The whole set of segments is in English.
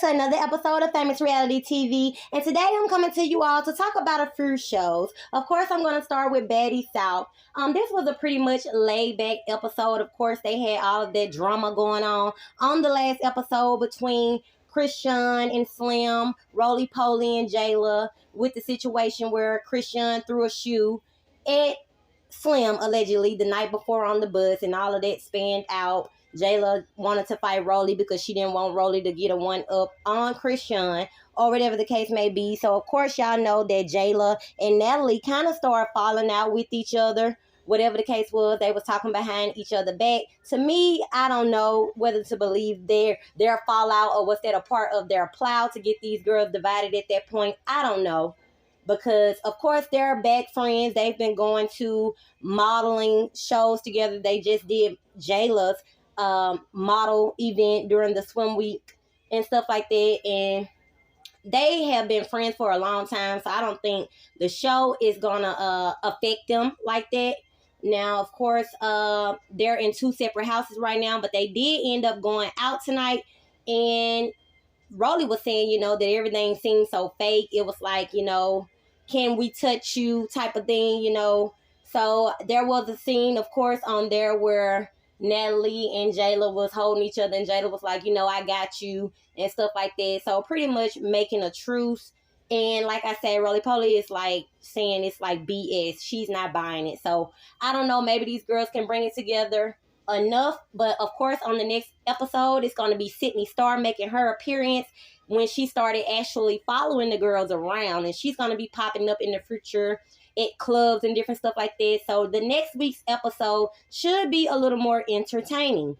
to another episode of Famous Reality TV, and today I'm coming to you all to talk about a few shows. Of course, I'm going to start with Baddies South. This was a pretty much laid-back episode. Of course, they had all of that drama going on the last episode between Chrisean and Slim, Roly-Poly and Jela, with the situation where Chrisean threw a shoe at Slim, allegedly, the night before on the bus, and all of that spanned out. Jela wanted to fight Roly because she didn't want Roly to get a one-up on Chrisean or whatever the case may be. So, of course, y'all know that Jela and Natalie kind of started falling out with each other. Whatever the case was, they was talking behind each other back. To me, I don't know whether to believe their fallout or was that a part of their plow to get these girls divided at that point. I don't know. Because, of course, they're back friends. They've been going to modeling shows together. They just did Jela's model event during the swim week and stuff like that, and they have been friends for a long time, so I don't think the show is gonna affect them like that. Now, of course, they're in two separate houses right now, but they did end up going out tonight, and Rolly was saying, that everything seemed so fake. It was like, can we touch you type of thing, So there was a scene, of course, on there where Natalie and Jela was holding each other, and Jela was like, I got you and stuff like that. So pretty much making a truce. And like I said, Roly-Poly is like saying it's like BS. She's not buying it. So I don't know. Maybe these girls can bring it together enough. But of course, on the next episode, it's going to be Sydney Star making her appearance when she started actually following the girls around. And she's going to be popping up in the future at clubs and different stuff like that. So the next week's episode should be a little more entertaining.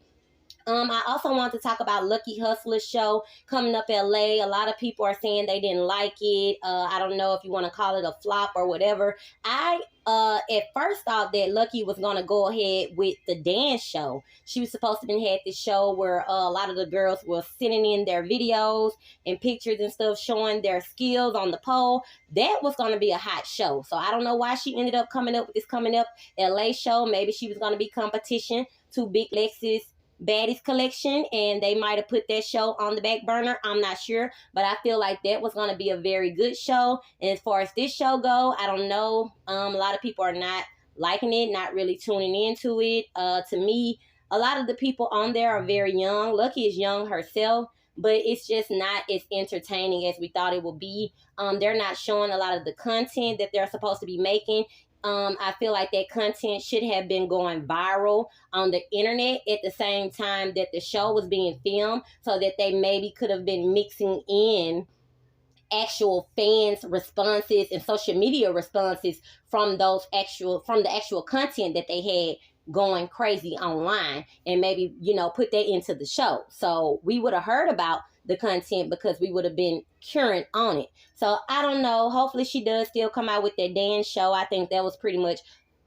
I also want to talk about Lucky Hustler's show coming up LA. A lot of people are saying they didn't like it. I don't know if you want to call it a flop or whatever. I at first thought that Lucky was going to go ahead with the dance show. She was supposed to have had this show where a lot of the girls were sending in their videos and pictures and stuff showing their skills on the pole. That was going to be a hot show. So I don't know why she ended up coming up with this Coming Up LA show. Maybe she was going to be competition to Big Lex's Baddies collection, and they might have put that show on the back burner. I'm not sure, but I feel like that was going to be a very good show. And as far as this show go, I don't know. A lot of people are not liking it, not really tuning into it. To me, a lot of the people on there are very young. Lucky is young herself, but it's just not as entertaining as we thought it would be. They're not showing a lot of the content that they're supposed to be making. I feel like that content should have been going viral on the internet at the same time that the show was being filmed, so that they maybe could have been mixing in actual fans' responses and social media responses from the actual content that they had going crazy online, and maybe, put that into the show. So we would have heard about the content because we would have been current on it. So I don't know. Hopefully she does still come out with that dance show. I think that was pretty much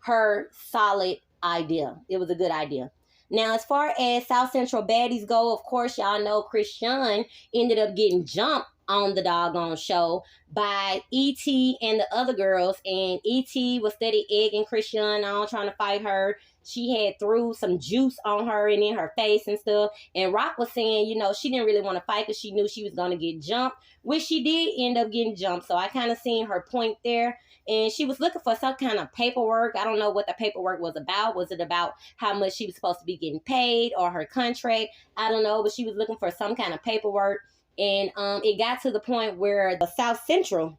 her solid idea. It was a good idea. Now, as far as South Central Baddies go, of course, y'all know Chrisean ended up getting jumped on the doggone show by E.T. and the other girls. And E.T. was steady egging Chrisean on, trying to fight her. She had threw some juice on her and in her face and stuff. And Rock was saying, she didn't really want to fight because she knew she was going to get jumped, which she did end up getting jumped. So I kind of seen her point there. And she was looking for some kind of paperwork. I don't know what the paperwork was about. Was it about how much she was supposed to be getting paid or her contract? I don't know, but she was looking for some kind of paperwork. And it got to the point where the South Central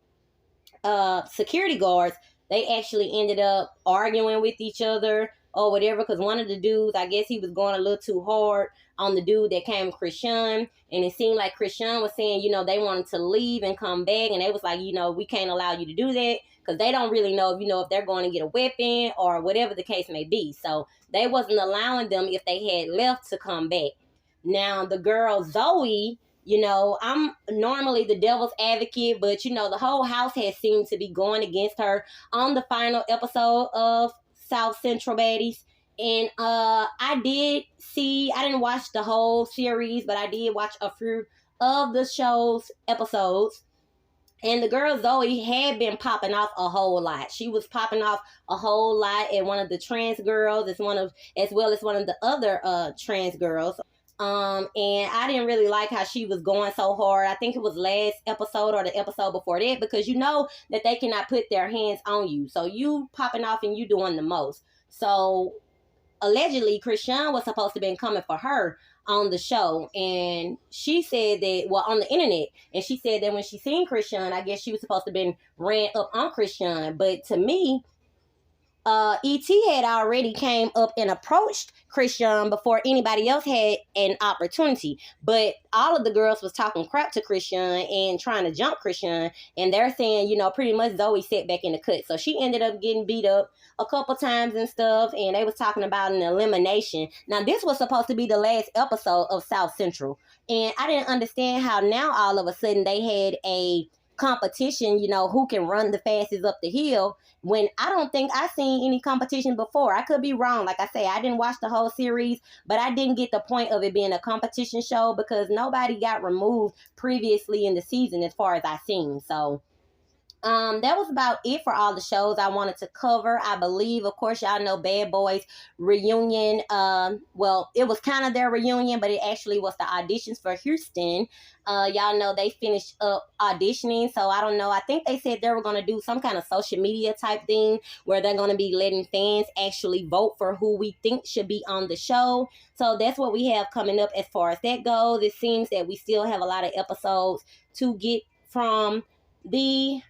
security guards, they actually ended up arguing with each other or whatever, because one of the dudes, I guess he was going a little too hard on the dude that came Chrisean, and it seemed like Chrisean was saying, they wanted to leave and come back, and they was like, we can't allow you to do that, because they don't really know, if they're going to get a weapon or whatever the case may be. So they wasn't allowing them, if they had left, to come back. Now, the girl Zoe, I'm normally the devil's advocate, but, the whole house has seemed to be going against her on the final episode of South Central Baddies. And I didn't watch the whole series, but I did watch a few of the show's episodes. And the girl Zoe had been popping off a whole lot. She was popping off a whole lot, and one of the trans girls as well as one of the other trans girls. And I didn't really like how she was going so hard. I think it was last episode or the episode before that, because you know that they cannot put their hands on you. So you popping off and you doing the most. So allegedly Chrisean was supposed to been coming for her on the show, and she said that, well, on the internet, and she said that when she seen Chrisean, I guess she was supposed to been ran up on Chrisean. But to me, E.T. had already came up and approached Chrisean before anybody else had an opportunity. But all of the girls was talking crap to Chrisean and trying to jump Chrisean. And they're saying, you know, pretty much Zoe sat back in the cut. So she ended up getting beat up a couple times and stuff. And they was talking about an elimination. Now, this was supposed to be the last episode of South Central. And I didn't understand how now all of a sudden they had a competition, you know, who can run the fastest up the hill, when I don't think I seen any competition before. I could be wrong. Like I say, I didn't watch the whole series, but I didn't get the point of it being a competition show because nobody got removed previously in the season as far as I seen. So that was about it for all the shows I wanted to cover. I believe, of course, y'all know Bad Boys reunion. Well, it was kind of their reunion, but it actually was the auditions for Houston. Y'all know they finished up auditioning, so I don't know. I think they said they were going to do some kind of social media type thing where they're going to be letting fans actually vote for who we think should be on the show. So that's what we have coming up as far as that goes. It seems that we still have a lot of episodes to get from the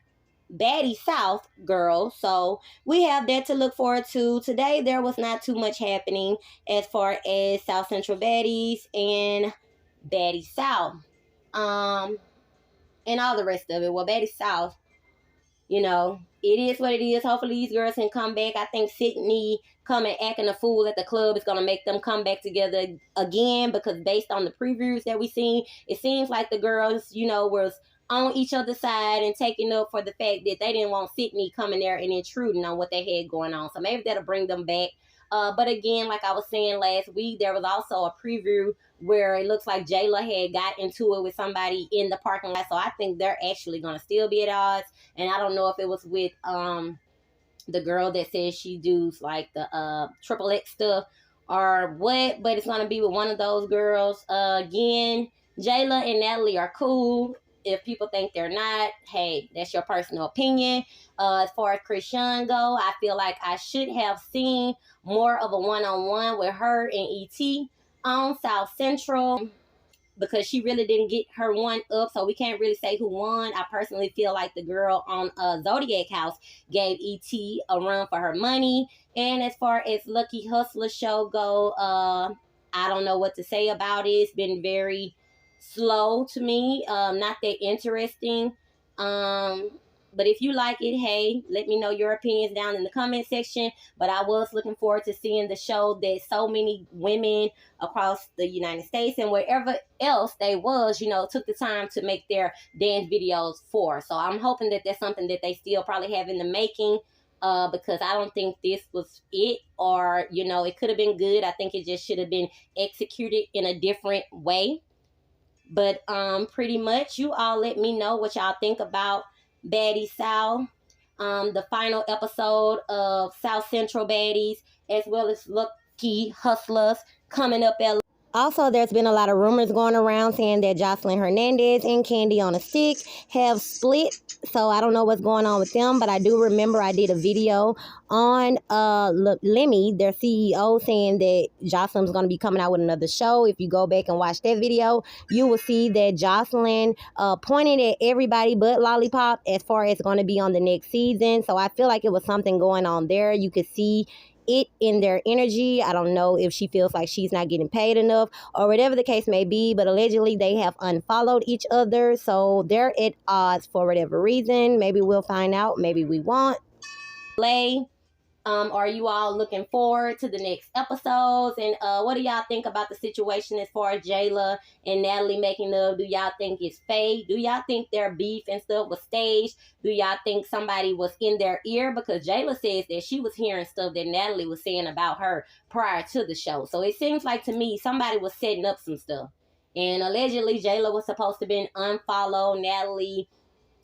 Baddies South girls, so we have that to look forward to. Today there was not too much happening as far as South Central Baddies and Baddies South, and all the rest of it. Well, Baddies South, you know, it is what it is. Hopefully these girls can come back. I think Sydney coming acting a fool at the club is going to make them come back together again, because based on the previews that we seen, it seems like the girls, you know, was on each other's side and taking up for the fact that they didn't want Sydney coming there and intruding on what they had going on. So maybe that'll bring them back. But again, like I was saying last week, there was also a preview where it looks like Jela had got into it with somebody in the parking lot. So I think they're actually going to still be at odds. And I don't know if it was with the girl that says she does like the triple X stuff or what, but it's going to be with one of those girls. Again, Jela and Natalie are cool. If people think they're not, hey, that's your personal opinion. As far as Chrisean go, I feel like I should have seen more of a one-on-one with her and E.T. on South Central, because she really didn't get her one up, so we can't really say who won. I personally feel like the girl on Zodiac House gave E.T. a run for her money. And as far as Lucky Hustler show go, I don't know what to say about it. It's been very slow to me, not that interesting. But if you like it, hey, let me know your opinions down in the comment section. But I was looking forward to seeing the show that so many women across the United States and wherever else they was, you know, took the time to make their dance videos for. So I'm hoping that that's something that they still probably have in the making, because I don't think this was it, or, you know, it could have been good. I think it just should have been executed in a different way. But pretty much you all let me know what y'all think about Baddies South, the final episode of South Central Baddies, as well as Lucky Hustlers coming up at. Also, there's been a lot of rumors going around saying that Jocelyn Hernandez and Candy on a Stick have split. So I don't know what's going on with them, but I do remember I did a video on Lemmy, their CEO, saying that Jocelyn's going to be coming out with another show. If you go back and watch that video, you will see that Jocelyn pointed at everybody but Lollipop as far as going to be on the next season. So I feel like it was something going on there. You could see it in their energy. I don't know if she feels like she's not getting paid enough or whatever the case may be, but allegedly they have unfollowed each other, so they're at odds for whatever reason. Maybe we'll find out, maybe we won't. Are you all looking forward to the next episodes? And what do y'all think about the situation as far as Jela and Natalie making up? Do y'all think it's fake? Do y'all think their beef and stuff was staged? Do y'all think somebody was in their ear? Because Jela says that she was hearing stuff that Natalie was saying about her prior to the show. So it seems like to me somebody was setting up some stuff. And allegedly Jela was supposed to be unfollow Natalie,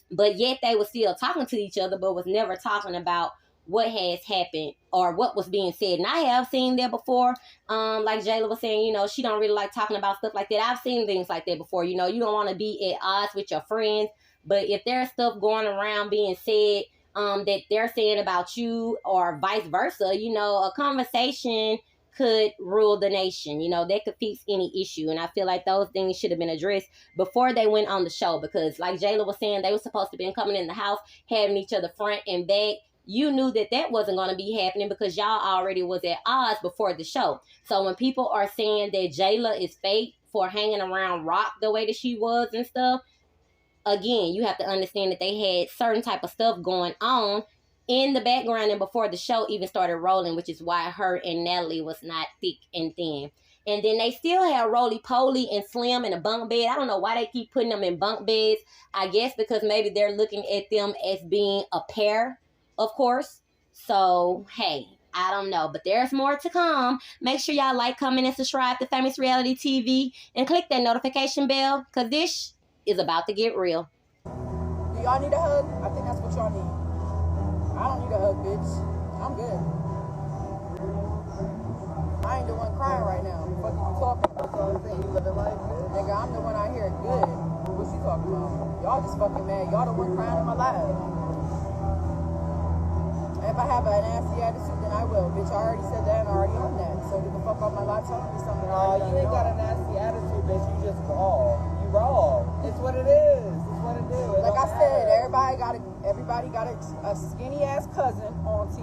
but yet they were still talking to each other, but was never talking about what has happened or what was being said. And I have seen that before. Like Jela was saying, you know, she don't really like talking about stuff like that. I've seen things like that before. You know, you don't want to be at odds with your friends, but if there's stuff going around being said that they're saying about you or vice versa, you know, a conversation could rule the nation. You know, that could fix any issue. And I feel like those things should have been addressed before they went on the show, because like Jela was saying, they were supposed to be coming in the house, having each other front and back. You knew that that wasn't going to be happening because y'all already was at odds before the show. So when people are saying that Jela is fake for hanging around Rock the way that she was and stuff, again, you have to understand that they had certain type of stuff going on in the background and before the show even started rolling, which is why her and Natalie was not thick and thin. And then they still have Roly Poly and Slim in a bunk bed. I don't know why they keep putting them in bunk beds. I guess because maybe they're looking at them as being a pair, of course. So, hey, I don't know. But there's more to come. Make sure y'all like, comment, and subscribe to Famous Reality TV. And click that notification bell, because this is about to get real. Do y'all need a hug? I think that's what y'all need. I don't need a hug, bitch. I'm good. I ain't the one crying right now. What are you talking about? So I'm saying you living life, bitch. Nigga, I'm the one out here good. What you talking about? Y'all just fucking mad. Y'all the one crying in my life. If I have a nasty attitude, then I will. Bitch, I already said that and I already own that. So get the fuck off my life. Telling me something. No, you ain't got a nasty attitude, bitch. You just raw. You raw. It's what it is. It's what it is. Like I said, everybody got a skinny ass cousin, auntie,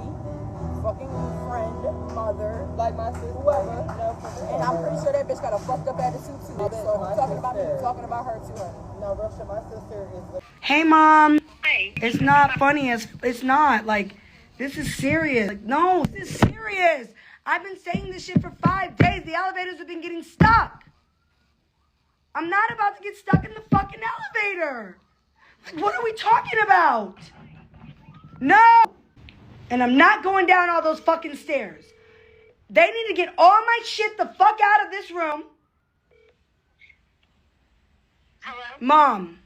fucking friend, mother, like my sister, whoever. No, and I'm pretty sure that bitch got a fucked up attitude too. So if you're talking about me, you're talking about her too. No, Russia, my sister is. Hey, Mom. Hey. It's not funny. It's not. Like, this is serious. Like, no, this is serious. I've been saying this shit for 5 days. The elevators have been getting stuck. I'm not about to get stuck in the fucking elevator. Like, what are we talking about? No. And I'm not going down all those fucking stairs. They need to get all my shit the fuck out of this room. Hello? Mom.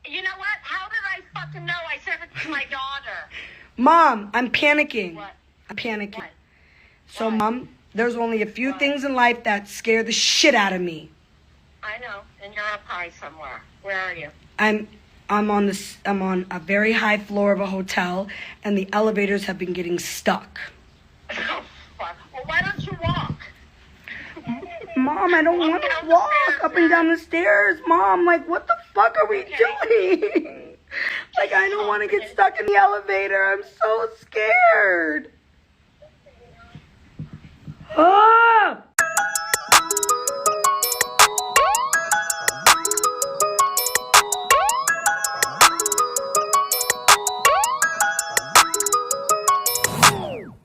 You know what? How did I fucking know? I said it to my daughter. Mom, I'm panicking. What? I'm panicking. What? So, What? Mom, there's only a few What? things in life that scare the shit out of me. I know. And you're up high somewhere. Where are you? I'm on a very high floor of a hotel, and the elevators have been getting stuck. Oh, fuck. Well, why don't you walk? Mom, I don't want to walk up and down the stairs. Mom, like, what the fuck are we doing? Like, I don't want to get stuck in the elevator. I'm so scared. Ah!